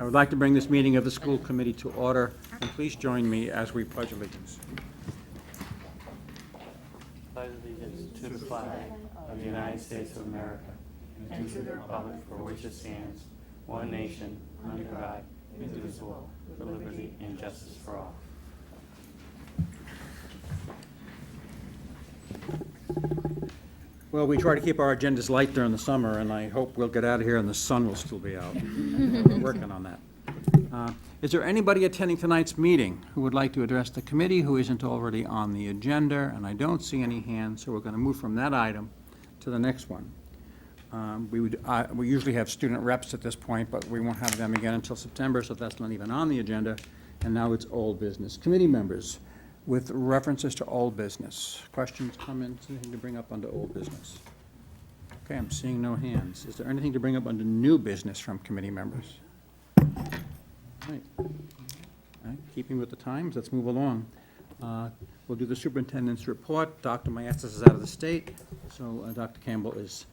I would like to bring this meeting of the school committee to order, and please join me as we pledge allegiance. Pledge allegiance to the flag of the United States of America and to the republic for which it stands, one nation, under God, indivisible, with liberty and justice for all. Well, we try to keep our agendas light during the summer, and I hope we'll get out of here and the sun will still be out. We're working on that. Is there anybody attending tonight's meeting who would like to address the committee who isn't already on the agenda? And I don't see any hands, so we're going to move from that item to the next one. We usually have student reps at this point, but we won't have them again until September, so that's not even on the agenda. And now it's old business. Committee members, with references to old business. Questions, comments, anything to bring up under old business? Okay, I'm seeing no hands. Is there anything to bring up under new business from committee members? All right, keeping with the times, let's move along. We'll do the superintendent's report. Dr. Maestas is out of the state, so Dr. Campbell is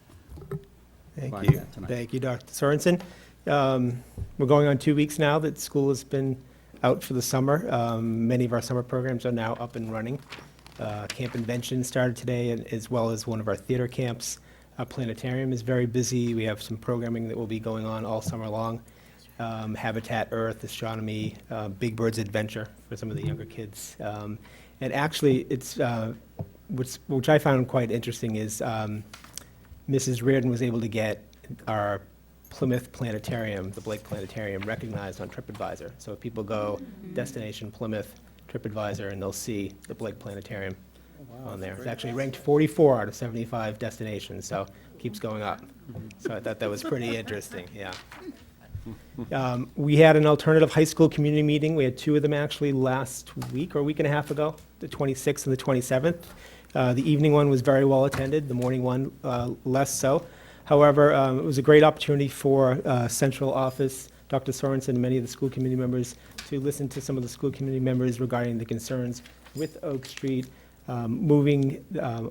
Thank you. Thank you, Dr. Sorensen. We're going on 2 weeks now that school has been out for the summer. Many of our summer programs are now up and running. Camp Invention started today, as well as one of our theater camps. Our planetarium is very busy. We have some programming that will be going on all summer long. Habitat Earth, astronomy, Big Bird's Adventure for some of the younger kids. And actually, it's which I found quite interesting is Mrs. Reardon was able to get our Plymouth Planetarium, the Blake Planetarium, recognized on TripAdvisor. So if people go destination Plymouth, TripAdvisor, and they'll see the Blake Planetarium on there. It's actually ranked 44 out of 75 destinations, so keeps going up. So I thought that was pretty interesting, yeah. We had an alternative high school community meeting. We had two of them actually last week or a week and a half ago, the 26th and the 27th. The evening one was very well attended, the morning one less so. However, it was a great opportunity for central office, Dr. Sorensen, and many of the school committee members to listen to some of the school committee members regarding the concerns with Oak Street, moving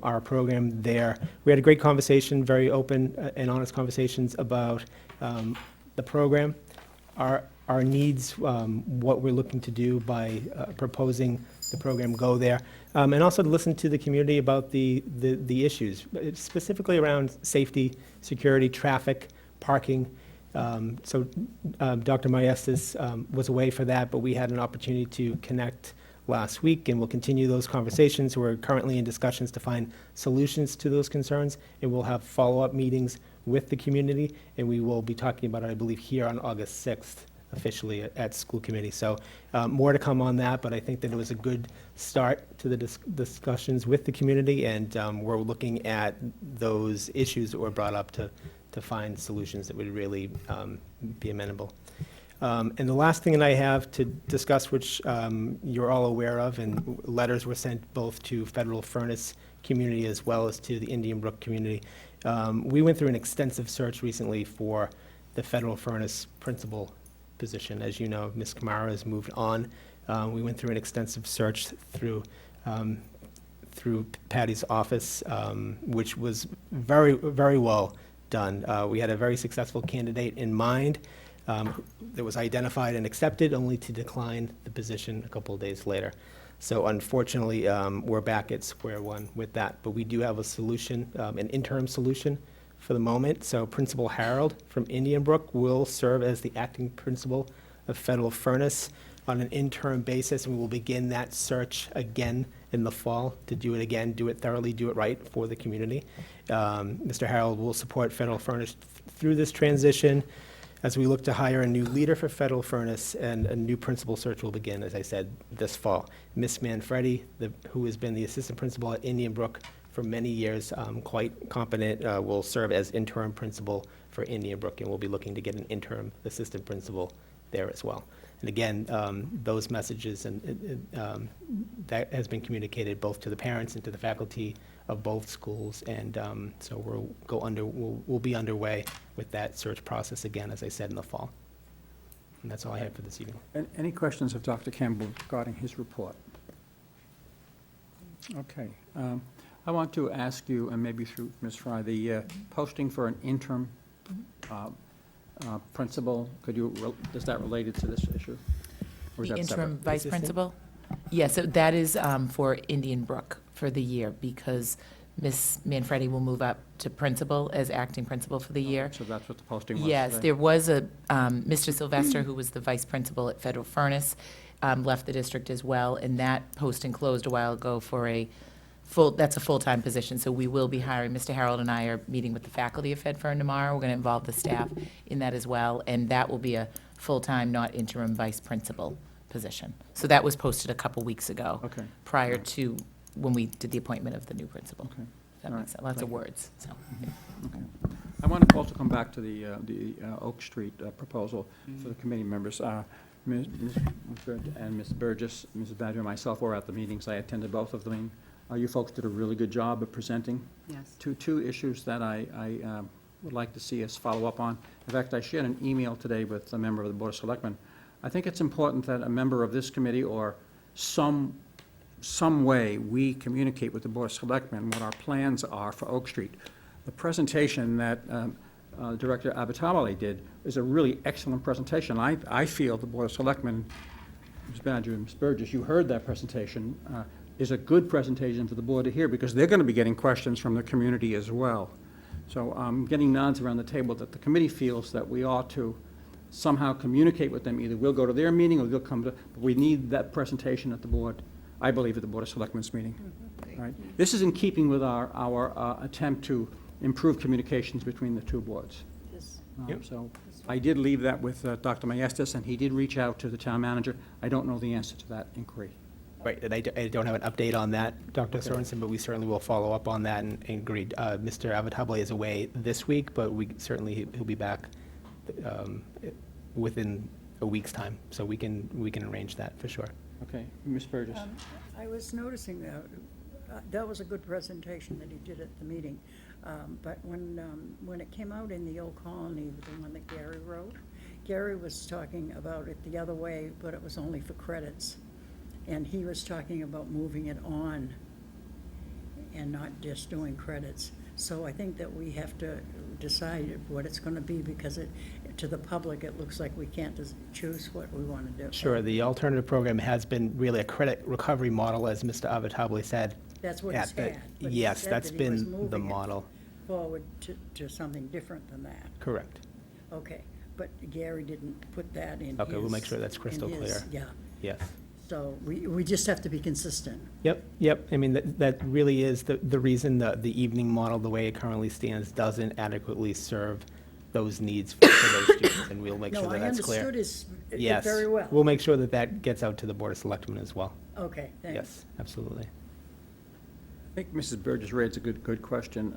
our program there. We had a great conversation, very open and honest conversations about the program, our needs, what we're looking to do by proposing the program go there, and also to listen to the community about the issues, specifically around safety, security, traffic, parking. So Dr. Maestas was away for that, but we had an opportunity to connect last week, and we'll continue those conversations. We're currently in discussions to find solutions to those concerns, and we'll have follow-up meetings with the community, and we will be talking about it, I believe, here on August 6th, officially at school committee. So more to come on that, but I think that it was a good start to the discussions with the community, and we're looking at those issues that were brought up to find solutions that would really be amenable. And the last thing that I have to discuss, which you're all aware of, and letters were sent both to Federal Furnace community as well as to the Indian Brook community. We went through an extensive search recently for the Federal Furnace principal position. As you know, Ms. Kamara has moved on. We went through an extensive search through Patty's office, which was very, very well done. We had a very successful candidate in mind that was identified and accepted, only to decline the position a couple of days later. So unfortunately, we're back at square one with that. But we do have a solution, an interim solution for the moment. So Principal Harold from Indian Brook will serve as the acting principal of Federal Furnace on an interim basis, and we will begin that search again in the fall to do it again, do it thoroughly, do it right for the community. Mr. Harold will support Federal Furnace through this transition as we look to hire a new leader for Federal Furnace, and a new principal search will begin, as I said, this fall. Miss Manfredi, who has been the assistant principal at Indian Brook for many years, quite competent, will serve as interim principal for Indian Brook, and we'll be looking to get an interim assistant principal there as well. And again, those messages and that has been communicated both to the parents and to the faculty of both schools, and so we'll be underway with that search process again, as I said, in the fall. And that's all I have for this evening. Any questions of Dr. Campbell regarding his report? Okay. I want to ask you, and maybe through Ms. Fry, the posting for an interim principal, does that relate to this issue? Or is The that interim separate? vice principal? Yes, so that is for Indian Brook for the year, because Ms. Manfredi will move up to principal as acting principal for the year. So that's what the posting was Yes, today? there was Mr. Sylvester, who was the vice principal at Federal Furnace, left the district as well, and that posting closed a while ago for that's a full-time position, so we will be hiring. Mr. Harold and I are meeting with the faculty of FedFern tomorrow. We're going to involve the staff in that as well, and that will be a full-time, not interim vice principal position. So that was posted a couple weeks ago. Okay. Prior to when we did the appointment of the new principal. Okay. That All makes right. sense. Lots of Thank you. words, so. Okay. I want to also come back to the Oak Street proposal for the committee members. Ms. Bird and Ms. Burgess, Mrs. Badger, and myself were at the meetings. I attended both of them. You folks did a really good job of presenting Yes. two issues that I would like to see us follow up on. In fact, I shared an email today with a member of the Board of Selectmen. I think it's important that a member of this committee or some way we communicate with the Board of Selectmen what our plans are for Oak Street. The presentation that Director Abitabale did is a really excellent presentation. I feel the Board of Selectmen, Ms. Badger and Ms. Burgess, you heard that presentation, is a good presentation for the board to hear, because they're going to be getting questions from the community as well. So I'm getting nods around the table that the committee feels that we ought to somehow communicate with them. Either we'll go to their meeting or they'll come to, but we need that presentation at the board, I believe, at the Board of Selectmen's meeting. All right. This is in keeping with our attempt to improve communications between the two boards. Yes. Yep. So I did leave that with Dr. Maestas, and he did reach out to the town manager. I don't know the answer to that inquiry. Right, and I don't have an update on that, Dr. Sorensen, but we certainly will follow up on that and agree. Mr. Avitabile is away this week, but he'll be back within a week's time, so we can arrange that for sure. Okay, Ms. Burgess. I was noticing that was a good presentation that he did at the meeting. But when it came out in the Old Colony, the one that Gary wrote, Gary was talking about it the other way, but it was only for credits. And he was talking about moving it on and not just doing credits. So I think that we have to decide what it's going to be, because to the public, it looks like we can't just choose what we want to do. Sure, the alternative program has been really a credit recovery model, as Mr. Avitabile said. That's what he's had. But he Yes, said that's that he was been the moving it model. forward to something different than that. Correct. Okay, but Gary didn't put that in his. Okay, we'll make sure that's crystal in his- clear. Yeah, Yes. so we just have to be consistent. Yep. I mean, that really is the reason the evening model, the way it currently stands, doesn't adequately serve those needs for those students, and we'll make sure that that's clear. No, I understood it Yes. very well. We'll make sure that gets out to the Board of Selectmen as well. Okay, thanks. Yes, absolutely. I think Mrs. Burgess raised a good question,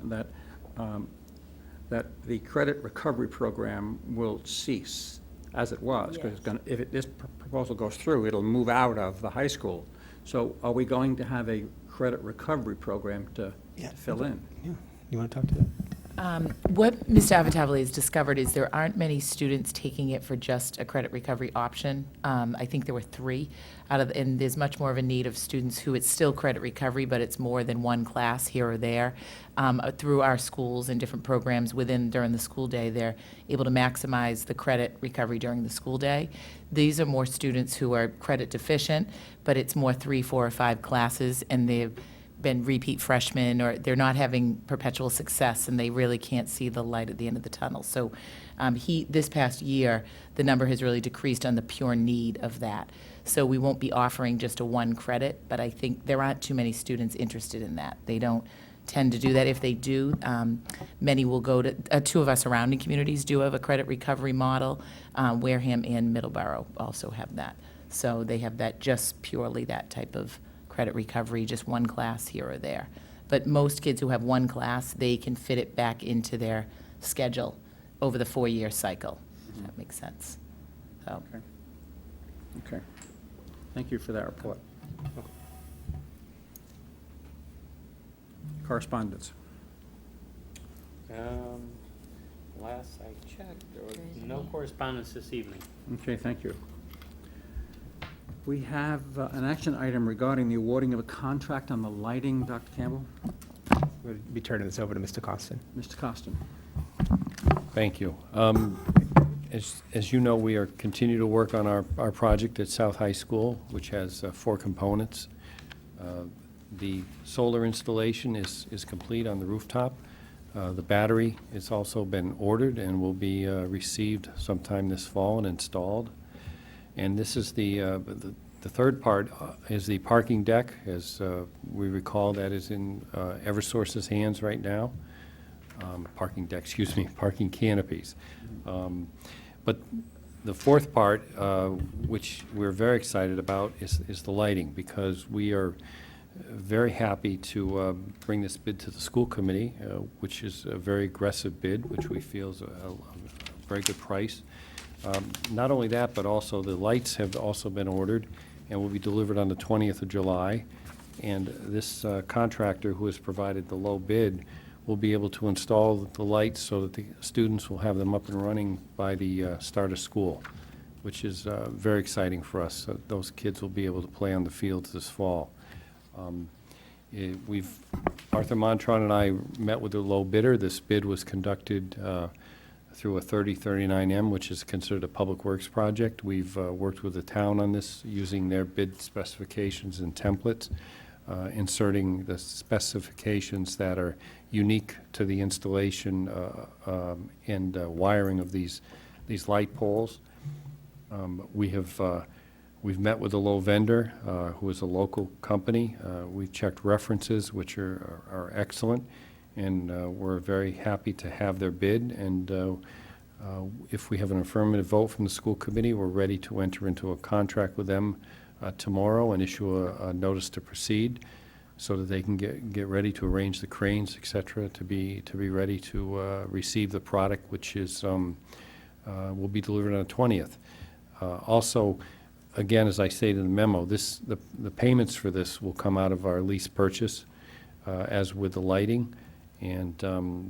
that the credit recovery program will cease as it was, because Yes. if this proposal goes through, it'll move out of the high school. So are we going to have a credit recovery program to fill in? Yeah, you want to talk to that? What Mr. Avitabile has discovered is there aren't many students taking it for just a credit recovery option. I think there were 3 and there's much more of a need of students who it's still credit recovery, but it's more than one class here or there. Through our schools and different programs during the school day, they're able to maximize the credit recovery during the school day. These are more students who are credit deficient, but it's more 3, 4, or 5 classes, and they've been repeat freshmen, or they're not having perpetual success, and they really can't see the light at the end of the tunnel. So this past year, the number has really decreased on the pure need of that. So we won't be offering just a 1 credit, but I think there aren't too many students interested in that. They don't tend to do that. If they do, many will go to, 2 of our surrounding communities do have a credit recovery model. Wareham and Middleborough also have that. So they have that, just purely that type of credit recovery, just 1 class here or there. But most kids who have 1 class, they can fit it back into their schedule over the 4-year cycle, if that makes sense. So, Okay. Thank you for that report. Correspondence. Last I checked, there was no correspondence this evening. Okay, thank you. We have an action item regarding the awarding of a contract on the lighting. Dr. Campbell? We'll be turning this over to Mr. Costin. Mr. Costin? Thank you. As you know, we are continue to work on our project at South High School, which has 4 components. The solar installation is complete on the rooftop. The battery has also been ordered and will be received sometime this fall and installed. And this is the third part is the parking deck. As we recall, that is in Eversource's hands right now. Parking deck, excuse me, parking canopies. But the fourth part, which we're very excited about, is the lighting, because we are very happy to bring this bid to the school committee, which is a very aggressive bid, which we feel is a very good price. Not only that, but also the lights have also been ordered and will be delivered on the 20th of July. And this contractor who has provided the low bid will be able to install the lights so that the students will have them up and running by the start of school, which is very exciting for us. Those kids will be able to play on the fields this fall. Arthur Montron and I met with the low bidder. This bid was conducted through a 3039M, which is considered a public works project. We've worked with the town on this using their bid specifications and templates, inserting the specifications that are unique to the installation and wiring of these light poles. We've met with the low vendor, who is a local company. We've checked references, which are excellent, and we're very happy to have their bid. And if we have an affirmative vote from the school committee, we're ready to enter into a contract with them tomorrow and issue a notice to proceed, so that they can get ready to arrange the cranes, et cetera, to be ready to receive the product, which is will be delivered on the 20th. Also, again, as I stated in the memo, the payments for this will come out of our lease purchase, as with the lighting, and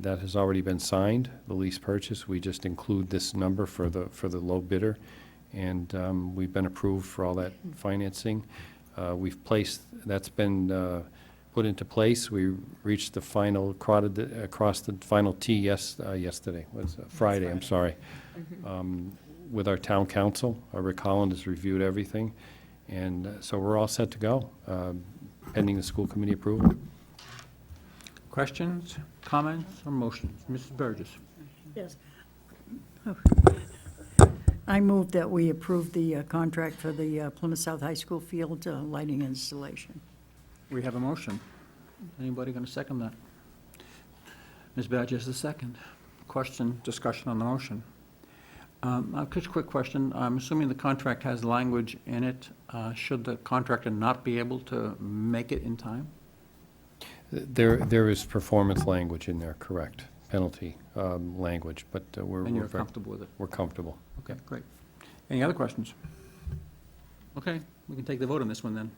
that has already been signed, the lease purchase. We just include this number for the low bidder, and we've been approved for all that financing. That's been put into place. We reached the final, across the final T yesterday, Friday, I'm sorry, with our town council. Rick Holland has reviewed everything, and so we're all set to go, pending the school committee approval. Questions, comments, or motions? Mrs. Burgess? Yes. I move that we approve the contract for the Plymouth South High School field lighting installation. We have a motion. Anybody going to second that? Ms. Burgess, the second. Question, discussion on the motion. Just a quick question. I'm assuming the contract has language in it. Should the contractor not be able to make it in time? There is performance language in there, correct, penalty language, but And you're comfortable with it? We're comfortable. Okay, great. Any other questions? Okay, we can take the vote on this one then.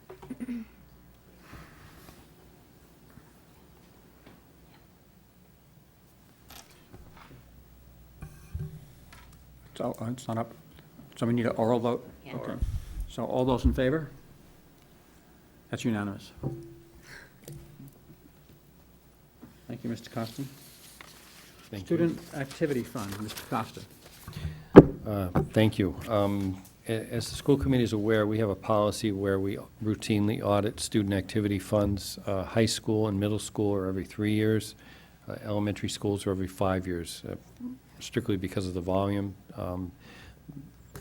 So, it's not up. So we need an oral vote? Yeah. Okay. So all those in favor? That's unanimous. Thank you, Mr. Costa. Thank you. Student Activity Fund, Mr. Costa. Thank you. As the school committee is aware, we have a policy where we routinely audit student activity funds. High school and middle school are every 3 years. Elementary schools are every 5 years, strictly because of the volume.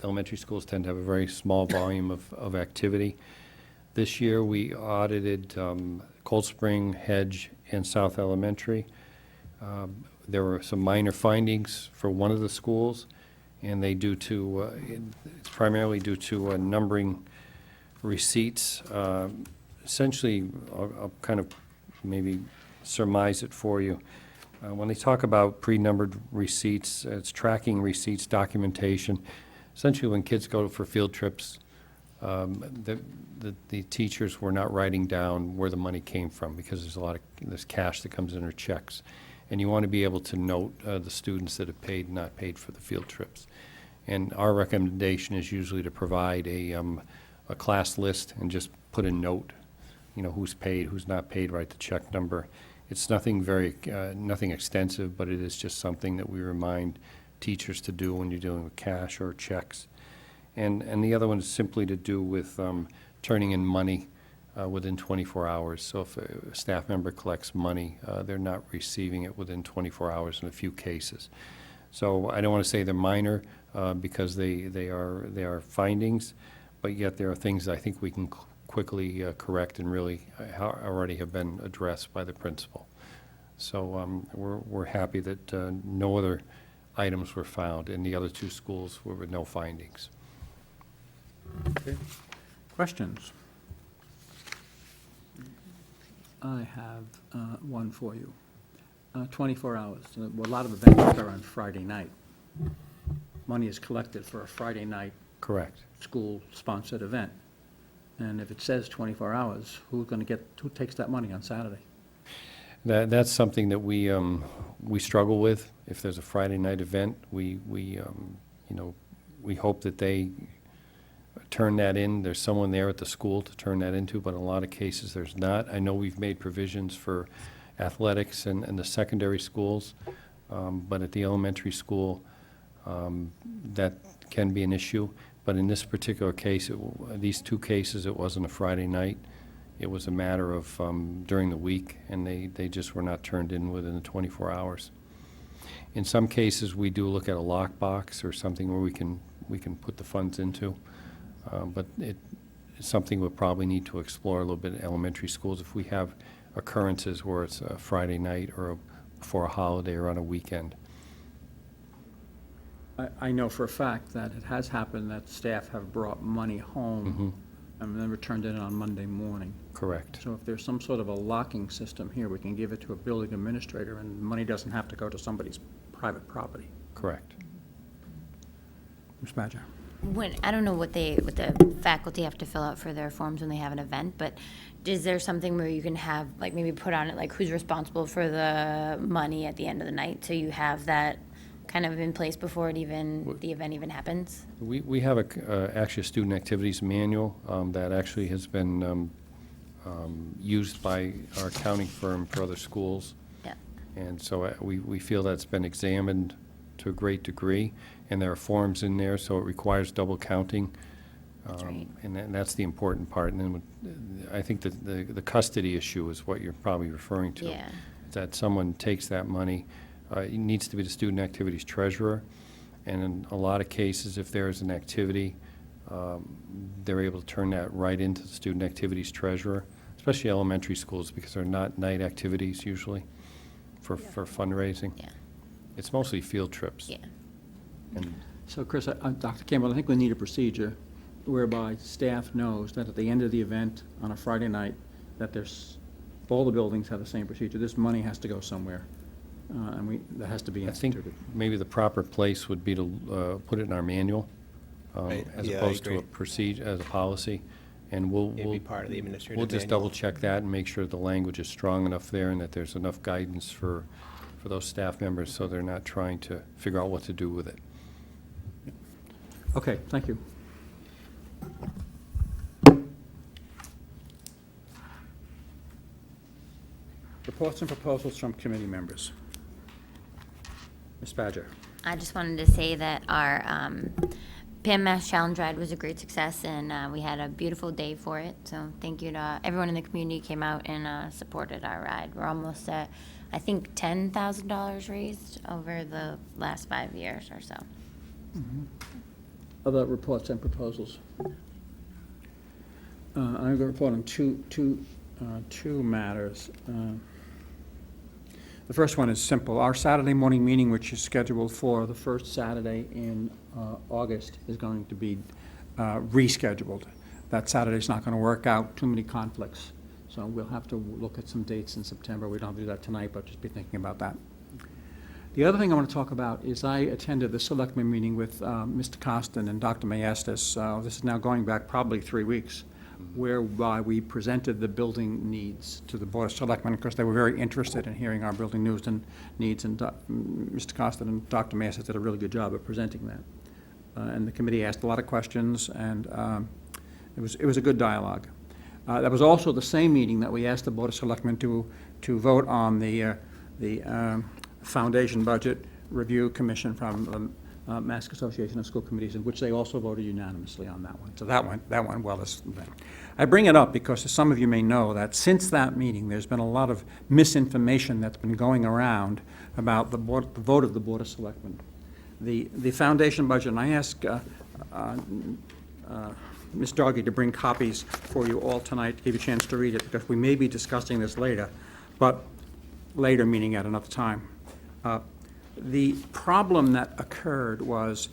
Elementary schools tend to have a very small volume of activity. This year, we audited Cold Spring, Hedge, and South Elementary. There were some minor findings for one of the schools, and it's primarily due to numbering receipts. Essentially, I'll kind of maybe surmise it for you. When they talk about pre-numbered receipts, it's tracking receipts, documentation. Essentially, when kids go for field trips, the teachers were not writing down where the money came from, because there's cash that comes in, or checks. And you want to be able to note the students that have paid and not paid for the field trips. And our recommendation is usually to provide a class list and just put a note, who's paid, who's not paid, write the check number. It's nothing nothing extensive, but it is just something that we remind teachers to do when you're dealing with cash or checks. And the other one is simply to do with turning in money within 24 hours. So if a staff member collects money, they're not receiving it within 24 hours in a few cases. So I don't want to say they're minor because they are findings, but yet there are things I think we can quickly correct and really already have been addressed by the principal. So we're happy that no other items were found in the other two schools were with no findings. Okay. Questions? I have one for you. 24 hours. Well, a lot of events occur on Friday night. Money is collected for a Friday night Correct. school-sponsored event. And if it says 24 hours, who takes that money on Saturday? That's something that we struggle with. If there's a Friday night event, we hope that they turn that in. There's someone there at the school to turn that into, but in a lot of cases, there's not. I know we've made provisions for athletics and the secondary schools, but at the elementary school, that can be an issue. But in this particular case, these two cases, it wasn't a Friday night. It was a matter of during the week, and they just were not turned in within the 24 hours. In some cases, we do look at a lockbox or something where we can put the funds into, but it's something we'll probably need to explore a little bit in elementary schools if we have occurrences where it's a Friday night or before a holiday or on a weekend. I know for a fact that it has happened that staff have brought money home and then returned it on Monday morning. Correct. So if there's some sort of a locking system here, we can give it to a building administrator, and money doesn't have to go to somebody's private property. Correct. Ms. Badger? I don't know what the faculty have to fill out for their forms when they have an event, but is there something where you can have, like, maybe put on it, like, who's responsible for the money at the end of the night, so you have that kind of in place before the event even happens? We have actually a student activities manual that actually has been used by our accounting firm for other schools. Yeah. And so we feel that's been examined to a great degree, and there are forms in there, so it requires double counting. That's right. And that's the important part. And then I think that the custody issue is what you're probably referring to. Yeah. That someone takes that money. It needs to be the student activities treasurer, and in a lot of cases, if there is an activity, they're able to turn that right into the student activities treasurer, especially elementary schools, because they're not night activities usually for fundraising. Yeah. It's mostly field trips. Yeah. And So, Chris, Dr. Campbell, I think we need a procedure whereby staff knows that at the end of the event on a Friday night, that all the buildings have the same procedure. This money has to go somewhere, and that has to be I think instituted. maybe the proper place would be to put it in our manual, Right. as Yeah, I opposed to a agree. procedure, as a policy. And we'll It'd be part of the administrative we'll just manual. double check that and make sure the language is strong enough there and that there's enough guidance for those staff members so they're not trying to figure out what to do with it. Okay, thank you. Reports and proposals from committee members. Ms. Badger? I just wanted to say that our Pam Mass Challenge Ride was a great success, and we had a beautiful day for it. So thank you to everyone in the community came out and supported our ride. We're almost at, I think, $10,000 raised over the last 5 years or so. Other reports and proposals? I'm going to report on two matters. The first one is simple. Our Saturday morning meeting, which is scheduled for the first Saturday in August, is going to be rescheduled. That Saturday's not going to work out, too many conflicts. So we'll have to look at some dates in September. We don't have to do that tonight, but just be thinking about that. The other thing I want to talk about is I attended the selectmen meeting with Mr. Costin and Dr. Mayestas. This is now going back probably 3 weeks, whereby we presented the building needs to the Board of Selectmen because they were very interested in hearing our building needs, and Mr. Costin and Dr. Mayestas did a really good job of presenting that. And the committee asked a lot of questions, and it was a good dialogue. That was also the same meeting that we asked the Board of Selectmen to vote on the foundation budget Review Commission from the Mass Association of School Committees, in which they also voted unanimously on that one. So that went well. I bring it up because, as some of you may know, that since that meeting, there's been a lot of misinformation that's been going around about the vote of the Board of Selectmen. The foundation budget, and I asked Ms. Doggy to bring copies for you all tonight to give you a chance to read it, because we may be discussing this later, but later meaning at another time. The problem that occurred was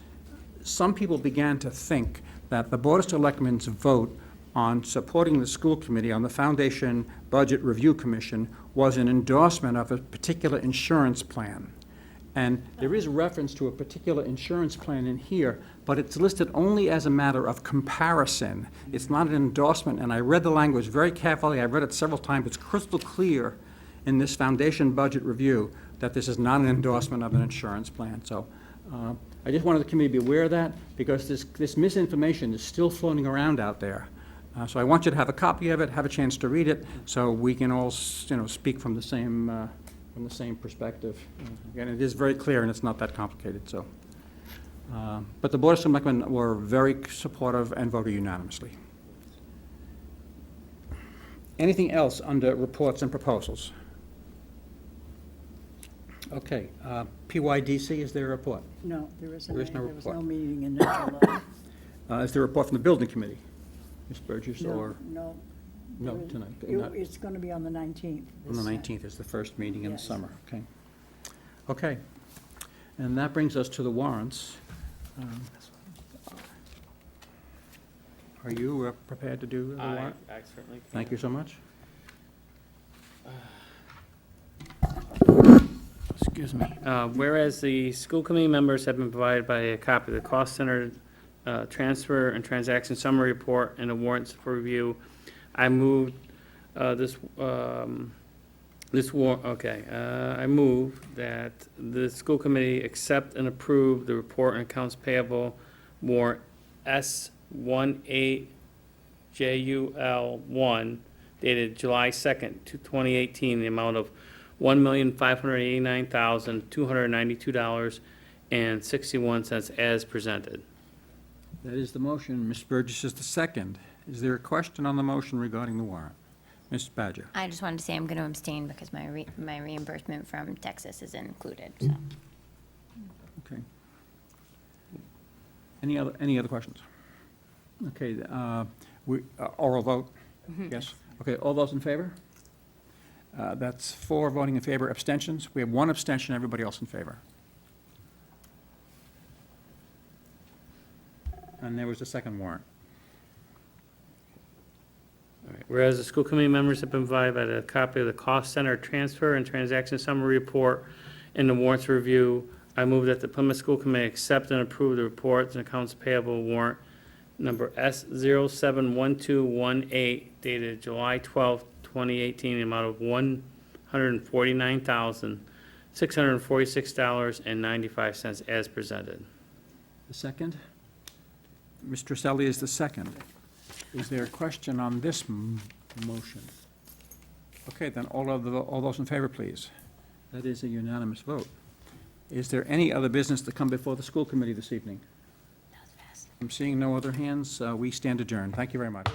some people began to think that the Board of Selectmen's vote on supporting the school committee on the Foundation Budget Review Commission was an endorsement of a particular insurance plan. And there is reference to a particular insurance plan in here, but it's listed only as a matter of comparison. It's not an endorsement, and I read the language very carefully. I read it several times. It's crystal clear in this Foundation Budget Review that this is not an endorsement of an insurance plan. So I just wanted the committee to be aware of that, because this misinformation is still floating around out there. So I want you to have a copy of it, have a chance to read it, so we can all, speak from the same perspective. Again, it is very clear, and it's not that complicated. So, but the Board of Selectmen were very supportive and voted unanimously. Anything else under reports and proposals? Okay, PYDC, is there a report? No, there isn't. There is no There was no report. meeting in July. Is there a report from the building committee? Ms. Burgess, or? No. No, There- tonight. It's going to be on the 19th. On the this, 19th is the first meeting in the Yes. summer, okay. Okay, and that brings us to the warrants. Are you prepared to do the warrant? I certainly can. Thank you so much. Excuse me. Whereas the school committee members have been provided by a copy of the cost center transfer and transaction summary report and the warrants for review, I moved I move that the school committee accept and approve the report on accounts payable warrant S18JUL1 dated July 2nd, 2018, the amount of $1,589,292.61 as presented. That is the motion. Ms. Burgess is the second. Is there a question on the motion regarding the warrant? Ms. Badger? I just wanted to say I'm going to abstain because my reimbursement from Texas is included, so. Okay. Any other questions? Okay, oral vote? Yes? Okay, all those in favor? That's 4 voting in favor, abstentions. We have 1 abstention, everybody else in favor. And there was a second warrant. All right. Whereas the school committee members have been provided by a copy of the cost center transfer and transaction summary report and the warrants review, I move that the Plymouth School Committee accept and approve the reports and accounts payable warrant number S071218 dated July 12th, 2018, the amount of $149,646.95 as presented. The second? Mr. Selly is the second. Is there a question on this motion? Okay, then all those in favor, please. That is a unanimous vote. Is there any other business to come before the school committee this evening? That was fast. I'm seeing no other hands. We stand adjourned. Thank you very much.